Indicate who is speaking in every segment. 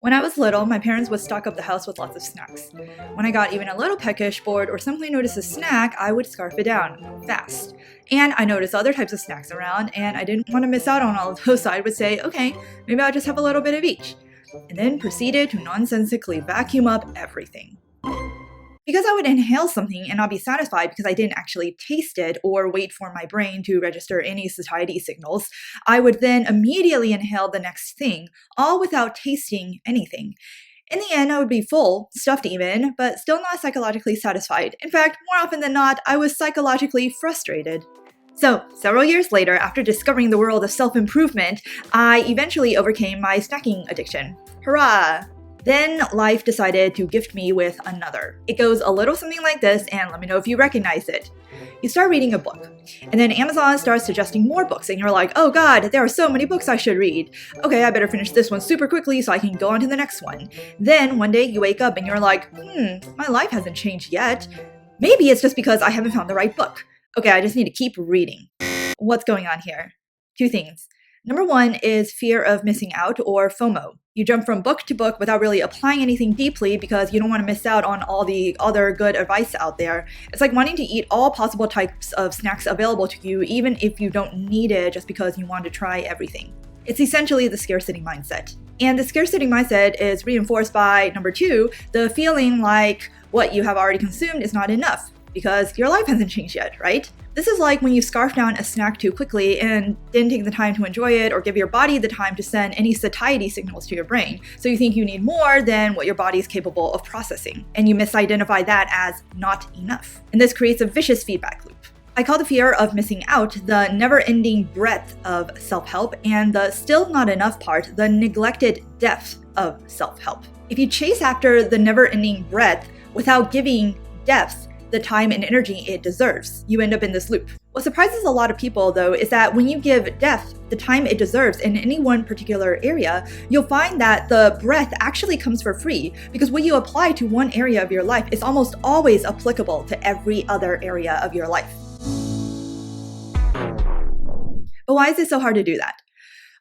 Speaker 1: When I was little, my parents would stock up the house with lots of snacks. When I got even a little peckish, bored, or simply noticed a snack, I would scarf it down fast. And I noticed other types of snacks around, and I didn't want to miss out on all of those, so I would say, okay, maybe I'll just have a little bit of each. And then proceeded to nonsensically vacuum up everything. Because I would inhale something and not be satisfied because I didn't actually taste it or wait for my brain to register any satiety signals, I would then immediately inhale the next thing, all without tasting anything. In the end, I would be full, stuffed even, but still not psychologically satisfied. In fact, more often than not, I was psychologically frustrated. So, several years later, after discovering the world of self-improvement, I eventually overcame my snacking addiction. Hurrah! Then life decided to gift me with another. It goes a little something like this, and let me know if you recognize it. You start reading a book, and then Amazon starts suggesting more books, and you're like, oh god, there are so many books I should read. Okay, I better finish this one super quickly so I can go on to the next one. Then one day you wake up and you're like, my life hasn't changed yet. Maybe it's just because I haven't found the right book. Okay, I just need to keep reading. What's going on here? Two things. Number one is fear of missing out, or FOMO. You jump from book to book without really applying anything deeply because you don't want to miss out on all the other good advice out there. It's like wanting to eat all possible types of snacks available to you, even if you don't need it, just because you want to try everything. It's essentially the scarcity mindset. And the scarcity mindset is reinforced by, number two, the feeling like what you have already consumed is not enough, because your life hasn't changed yet, right? This is like when you scarf down a snack too quickly and didn't take the time to enjoy it or give your body the time to send any satiety signals to your brain. So you think you need more than what your body is capable of processing. And you misidentify that as not enough. And this creates a vicious feedback loop. I call the fear of missing out the never-ending breadth of self-help, and the still not enough part the neglected depth of self-help. If you chase after the never-ending breadth without giving depth the time and energy it deserves, you end up in this loop. What surprises a lot of people, though, is that when you give depth the time it deserves in any one particular area, you'll find that the breadth actually comes for free, because what you apply to one area of your life is almost always applicable to every other area of your life. But why is it so hard to do that?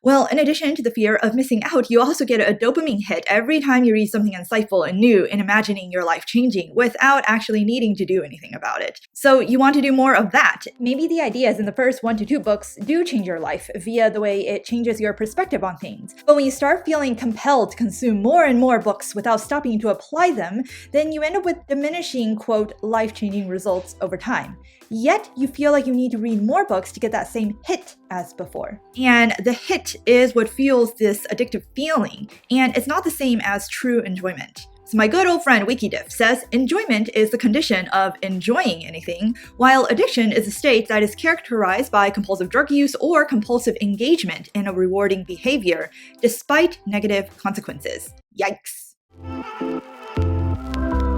Speaker 1: Well, in addition to the fear of missing out, you also get a dopamine hit every time you read something insightful and new and imagining your life changing without actually needing to do anything about it. So you want to do more of that. Maybe the ideas in the first 1 to 2 books do change your life via the way it changes your perspective on things. But when you start feeling compelled to consume more and more books without stopping to apply them, then you end up with diminishing, quote, life-changing results over time. Yet you feel like you need to read more books to get that same hit as before. And the hit is what fuels this addictive feeling, and it's not the same as true enjoyment. So my good old friend WikiDiff says enjoyment is the condition of enjoying anything, while addiction is a state that is characterized by compulsive drug use or compulsive engagement in a rewarding behavior, despite negative consequences. Yikes.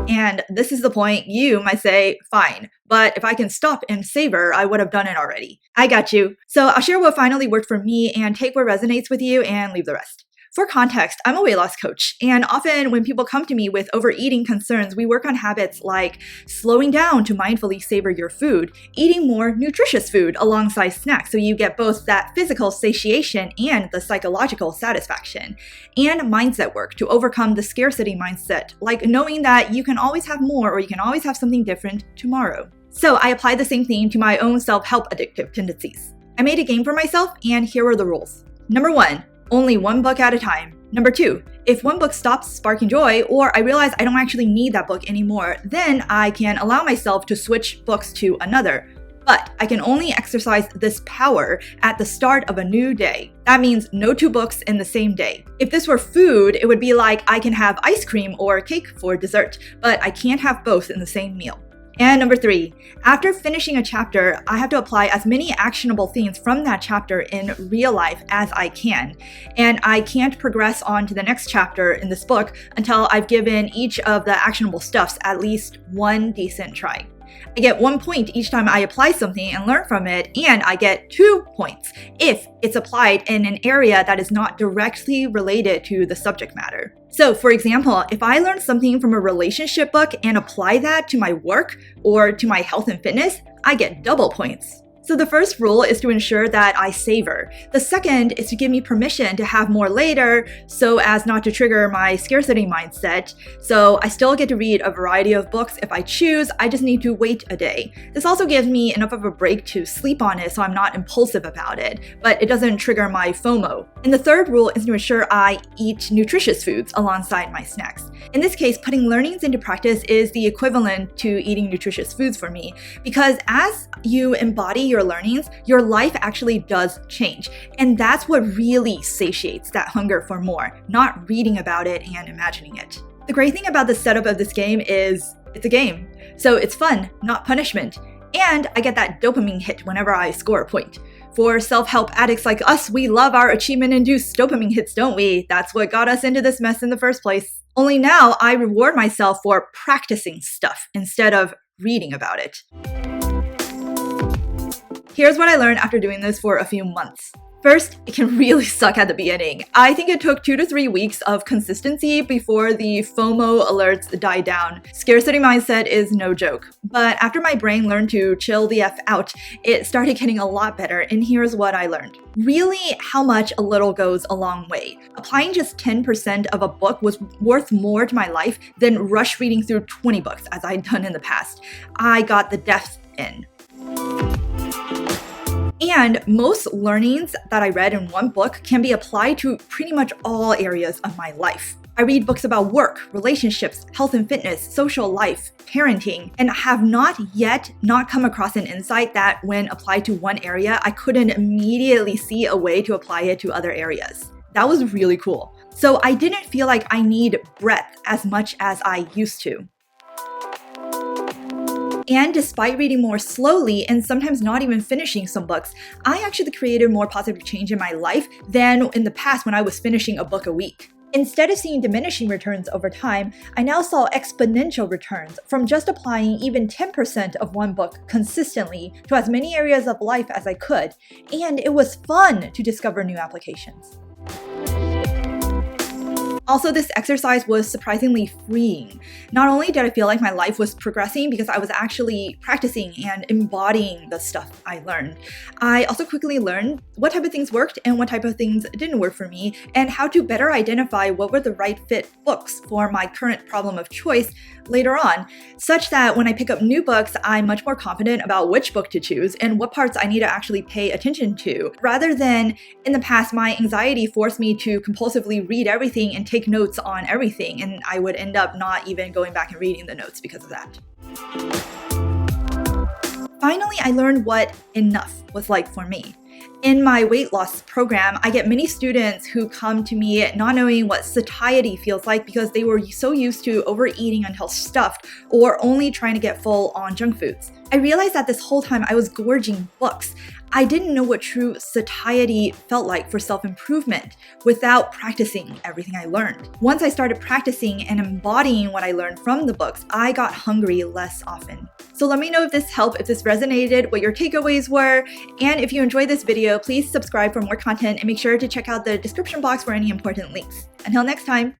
Speaker 1: And this is the point you might say, fine, but if I can stop and savor, I would have done it already. I got you. So I'll share what finally worked for me and take what resonates with you and leave the rest. For context, I'm a weight loss coach, and often when people come to me with overeating concerns, we work on habits like slowing down to mindfully savor your food, eating more nutritious food alongside snacks so you get both that physical satiation and the psychological satisfaction, and mindset work to overcome the scarcity mindset, like knowing that you can always have more or you can always have something different tomorrow. So I applied the same thing to my own self-help addictive tendencies. I made a game for myself, and here are the rules. Number 1. Only one book at a time. Number 2, if one book stops sparking joy, or I realize I don't actually need that book anymore, then I can allow myself to switch books to another. But I can only exercise this power at the start of a new day. That means no 2 books in the same day. If this were food, it would be like I can have ice cream or cake for dessert, but I can't have both in the same meal. And number 3, after finishing a chapter, I have to apply as many actionable things from that chapter in real life as I can. And I can't progress on to the next chapter in this book until I've given each of the actionable stuffs at least one decent try. I get 1 point each time I apply something and learn from it, and I get 2 points if it's applied in an area that is not directly related to the subject matter. So, for example, if I learn something from a relationship book and apply that to my work or to my health and fitness, I get double points. So the first rule is to ensure that I savor. The second is to give me permission to have more later so as not to trigger my scarcity mindset. So I still get to read a variety of books if I choose, I just need to wait a day. This also gives me enough of a break to sleep on it so I'm not impulsive about it, but it doesn't trigger my FOMO. And the third rule is to ensure I eat nutritious foods alongside my snacks. In this case, putting learnings into practice is the equivalent to eating nutritious foods for me, because as you embody your learnings, your life actually does change. And that's what really satiates that hunger for more, not reading about it and imagining it. The great thing about the setup of this game is it's a game. So it's fun, not punishment. And I get that dopamine hit whenever I score a point. For self-help addicts like us, we love our achievement-induced dopamine hits, don't we? That's what got us into this mess in the first place. Only now I reward myself for practicing stuff instead of reading about it. Here's what I learned after doing this for a few months. First, it can really suck at the beginning. I think it took 2 to 3 weeks of consistency before the FOMO alerts died down. Scarcity mindset is no joke. But after my brain learned to chill the F out, it started getting a lot better, and here's what I learned. Really, how much a little goes a long way. Applying just 10% of a book was worth more to my life than rush reading through 20 books, as I'd done in the past. I got the depth in. And most learnings that I read in one book can be applied to pretty much all areas of my life. I read books about work, relationships, health and fitness, social life, parenting, and have not yet come across an insight that when applied to one area, I couldn't immediately see a way to apply it to other areas. That was really cool. So I didn't feel like I need breadth as much as I used to. And despite reading more slowly and sometimes not even finishing some books, I actually created more positive change in my life than in the past when I was finishing a book a week. Instead of seeing diminishing returns over time, I now saw exponential returns from just applying even 10% of one book consistently to as many areas of life as I could, and it was fun to discover new applications. Also, this exercise was surprisingly freeing. Not only did I feel like my life was progressing because I was actually practicing and embodying the stuff I learned, I also quickly learned what type of things worked and what type of things didn't work for me, and how to better identify what were the right fit books for my current problem of choice later on, such that when I pick up new books, I'm much more confident about which book to choose and what parts I need to actually pay attention to, rather than in the past, my anxiety forced me to compulsively read everything and take notes on everything, and I would end up not even going back and reading the notes because of that. Finally, I learned what enough was like for me. In my weight loss program, I get many students who come to me not knowing what satiety feels like because they were so used to overeating until stuffed or only trying to get full on junk foods. I realized that this whole time I was gorging books. I didn't know what true satiety felt like for self-improvement without practicing everything I learned. Once I started practicing and embodying what I learned from the books, I got hungry less often. So let me know if this helped, if this resonated, what your takeaways were, and if you enjoyed this video, please subscribe for more content and make sure to check out the description box for any important links. Until next time!